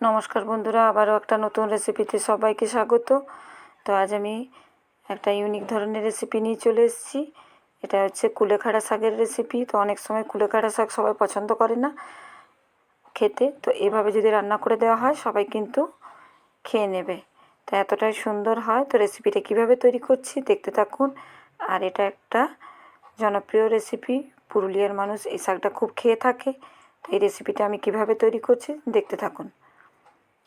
নমস্কার বন্ধুরা, আবারও একটা নতুন রেসিপিতে সবাইকে স্বাগত। তো আজ আমি একটা ইউনিক ধরনের রেসিপি নিয়ে চলে এসেছি। এটা হচ্ছে কুলেখাড়া শাকের রেসিপি। তো অনেক সময় কুলেখাড়া শাক সবাই পছন্দ করে না খেতে, তো এভাবে যদি রান্না করে দেওয়া হয় সবাই কিন্তু খেয়ে নেবে। তো এতটাই সুন্দর হয়। তো রেসিপিটা কিভাবে তৈরি করছি দেখতে থাকুন। আর এটা একটা জনপ্রিয় রেসিপি, পুরুলিয়ার মানুষ এই শাকটা খুব খেয়ে থাকে। তো এই রেসিপিটা আমি কিভাবে তৈরি করছি দেখতে থাকুন।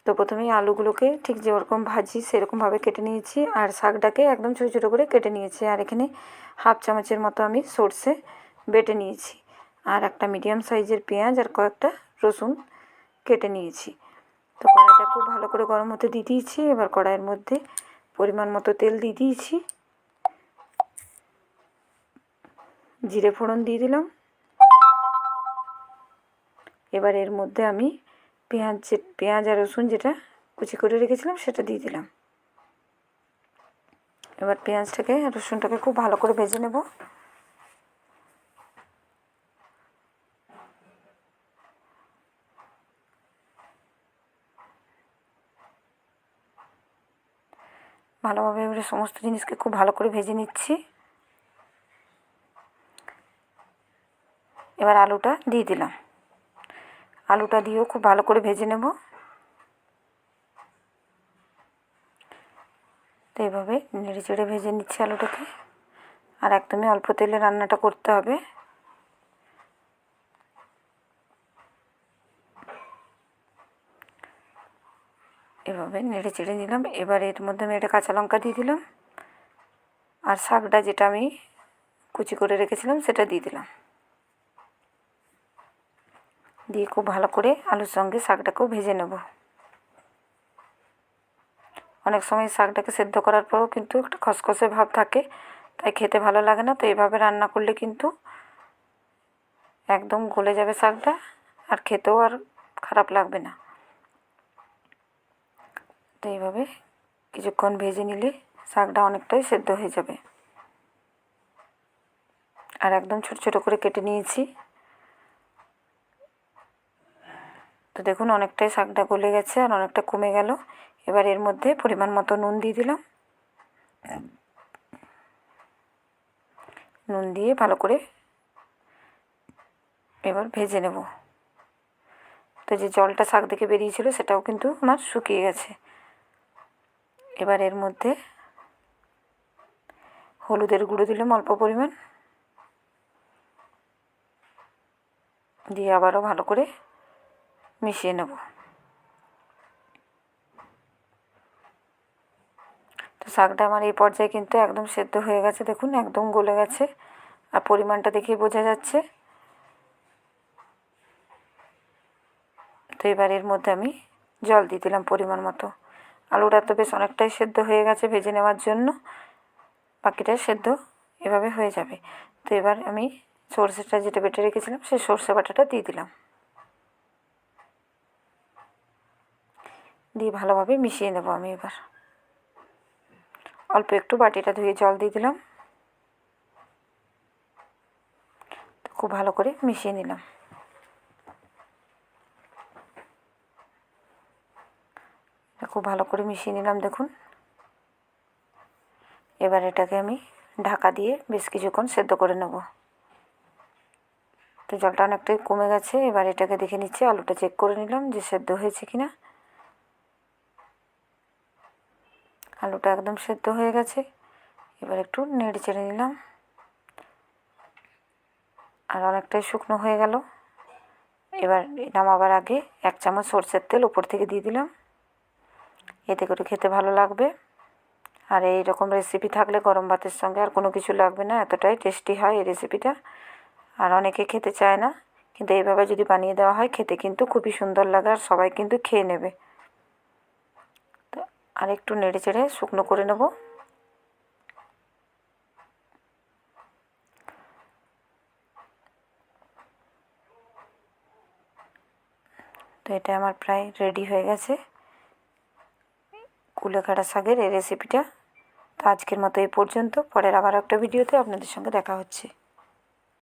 তো প্রথমেই আলুগুলোকে ঠিক যেরকম ভাজি সেরকমভাবে কেটে নিয়েছি, আর শাকটাকে একদম ছোটো ছোটো করে কেটে নিয়েছি। আর এখানে হাফ চামচের মতো আমি সর্ষে বেটে নিয়েছি, আর একটা মিডিয়াম সাইজের পেঁয়াজ আর কয়েকটা রসুন কেটে নিয়েছি। তো কড়াইটা খুব ভালো করে গরম হতে দিয়ে দিয়েছি। এবার কড়াইয়ের মধ্যে পরিমাণ মতো তেল দিয়ে দিয়েছি, জিরে ফোড়ন দিয়ে দিলাম। এবার এর মধ্যে আমি পেঁয়াজ আর রসুন যেটা কুচি করে রেখেছিলাম সেটা দিয়ে দিলাম। এবার পেঁয়াজটাকে আর রসুনটাকে খুব ভালো করে ভেজে নেব। ভালোভাবে এবারে সমস্ত জিনিসকে খুব ভালো করে ভেজে নিচ্ছি। এবার আলুটা দিয়ে দিলাম। আলুটা দিয়েও খুব ভালো করে ভেজে নেব। তো এইভাবে নেড়ে চেড়ে ভেজে নিচ্ছি আলুটাকে। আর একদমই অল্প তেলে রান্নাটা করতে হবে। এভাবে নেড়ে চেড়ে নিলাম। এবার এর মধ্যে আমি একটা কাঁচা লঙ্কা দিয়ে দিলাম, আর শাকটা যেটা আমি কুচি করে রেখেছিলাম সেটা দিয়ে দিলাম। দিয়ে খুব ভালো করে আলুর সঙ্গে শাকটাকেও ভেজে নেব। অনেক সময় শাকটাকে সেদ্ধ করার পরেও কিন্তু একটা খসখসে ভাব থাকে, তাই খেতে ভালো লাগে না। তো এইভাবে রান্না করলে কিন্তু একদম গলে যাবে শাকটা, আর খেতেও আর খারাপ লাগবে না। তো এইভাবে কিছুক্ষণ ভেজে নিলে শাকটা অনেকটাই সেদ্ধ হয়ে যাবে। আর একদম ছোটো ছোটো করে কেটে নিয়েছি। তো দেখুন অনেকটাই শাকটা গলে গেছে আর অনেকটা কমে গেল। এবার এর মধ্যে পরিমাণ মতো নুন দিয়ে দিলাম। নুন দিয়ে ভালো করে এবার ভেজে নেব। তো যে জলটা শাক থেকে বেরিয়েছিল সেটাও কিন্তু আমার শুকিয়ে গেছে। এবার এর মধ্যে হলুদের গুঁড়ো দিলাম অল্প পরিমাণ, দিয়ে আবারও ভালো করে মিশিয়ে নেব। তো শাকটা আমার এই পর্যায়ে কিন্তু একদম সেদ্ধ হয়ে গেছে, দেখুন একদম গলে গেছে। আর পরিমাণটা দেখেই বোঝা যাচ্ছে। তো এবার এর মধ্যে আমি জল দিয়ে দিলাম পরিমাণ মতো। আলুটা তো বেশ অনেকটাই সেদ্ধ হয়ে গেছে ভেজে নেওয়ার জন্য, বাকিটা সেদ্ধ এভাবে হয়ে যাবে। তো এবার আমি সর্ষেটা যেটা বেটে রেখেছিলাম সেই সর্ষে বাটাটা দিয়ে দিলাম, দিয়ে ভালোভাবে মিশিয়ে নেব আমি। এবার অল্প একটু বাটিটা ধুয়ে জল দিয়ে দিলাম, তো খুব ভালো করে মিশিয়ে নিলাম। খুব ভালো করে মিশিয়ে নিলাম দেখুন। এবার এটাকে আমি ঢাকা দিয়ে বেশ কিছুক্ষণ সেদ্ধ করে নেব। তো জলটা অনেকটাই কমে গেছে। এবার এটাকে দেখে নিচ্ছি, আলুটা চেক করে নিলাম যে সেদ্ধ হয়েছে কিনা। আলুটা একদম সেদ্ধ হয়ে গেছে। এবার একটু নেড়ে চেড়ে নিলাম, আর অনেকটাই শুকনো হয়ে গেল। এবার নামাবার আগে 1 চামচ সরষের তেল ওপর থেকে দিয়ে দিলাম, এতে করে খেতে ভালো লাগবে। আর এই রকম রেসিপি থাকলে গরম ভাতের সঙ্গে আর কোনো কিছু লাগবে না, এতটাই টেস্টি হয় এই রেসিপিটা। আর অনেকে খেতে চায় না, কিন্তু এইভাবে যদি বানিয়ে দেওয়া হয় খেতে কিন্তু খুবই সুন্দর লাগে, আর সবাই কিন্তু খেয়ে নেবে। তো আর একটু নেড়ে চেড়ে শুকনো করে নেব। তো এটা আমার প্রায় রেডি হয়ে গেছে, কুলেখাড়া শাকের এই রেসিপিটা। তো আজকের মতো এই পর্যন্ত। পরের আবার একটা ভিডিওতে আপনাদের সঙ্গে দেখা হচ্ছে।